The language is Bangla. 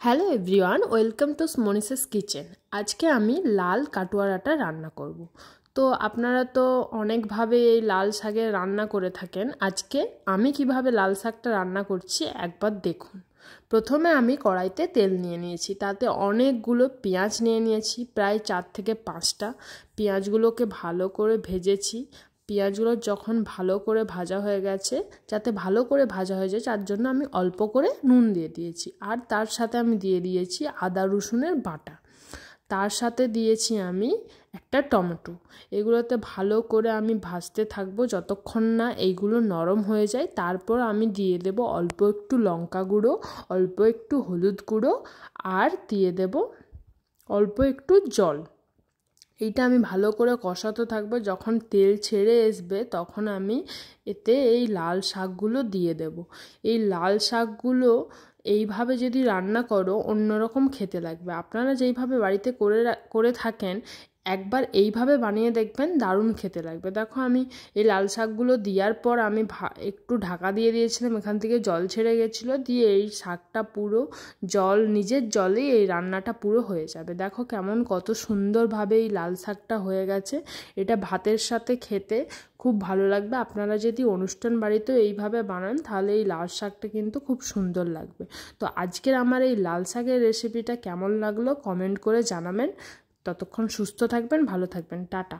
Hello everyone, welcome to Manisha's kitchen. আজকে আমি লাল কাটুয়ারাটা রান্না করব। তো আপনারা তো অনেকভাবে এই লাল শাকের রান্না করে থাকেন। আজকে আমি কিভাবে লাল শাকটা রান্না করছি একবার দেখুন। প্রথমে আমি কড়াইতে তেল নিয়ে নিয়েছি, তাতে অনেকগুলো পেঁয়াজ নিয়ে নিয়েছি, প্রায় 4 থেকে 5টা। পেঁয়াজগুলোকে ভালো করে ভেজেছি। পেঁয়াজগুলো যখন ভালো করে ভাজা হয়ে গেছে, যাতে ভালো করে ভাজা হয়ে যায় তার জন্য আমি অল্প করে নুন দিয়ে দিয়েছি। আর তার সাথে আমি দিয়ে দিয়েছি আদা রসুনের বাটা। তার সাথে দিয়েছি আমি একটা টমেটো। এগুলোতে ভালো করে আমি ভাজতে থাকবো যতক্ষণ না এইগুলো নরম হয়ে যায়। তারপর আমি দিয়ে দেব অল্প একটু লঙ্কা গুঁড়ো, অল্প একটু হলুদ গুঁড়ো, আর দিয়ে দেব অল্প একটু জল। এইটা আমি ভালো করে কষাতে থাকবো। যখন তেল ছেড়ে আসবে তখন আমি এতে এই লাল শাকগুলো দিয়ে দেব। এই লাল শাকগুলো এইভাবে যদি রান্না করো অন্যরকম খেতে লাগবে। আপনারা যেইভাবে বাড়িতে করে থাকেন একবার এইভাবে বানিয়ে দেখবেন, দারুণ খেতে লাগবে। দেখো আমি এই লাল শাকগুলো দেওয়ার পর আমি একটু ঢাকা দিয়ে দিয়েছিলাম, এখান থেকে জল ছেড়ে গেছিলো। দিয়ে এই শাকটা পুরো নিজের জলেই এই রান্নাটা পুরো হয়ে যাবে। দেখো কেমন কত সুন্দরভাবে এই লাল শাকটা হয়ে গেছে। এটা ভাতের সাথে খেতে খুব ভালো লাগবে। আপনারা যদি অনুষ্ঠান বাড়িতেও এইভাবে বানান তাহলে এই লাল শাকটা কিন্তু খুব সুন্দর লাগবে। তো আজকের আমার এই লাল শাকের রেসিপিটা কেমন লাগলো কমেন্ট করে জানাবেন। ততক্ষণ সুস্থ থাকবেন, ভালো থাকবেন, টাটা।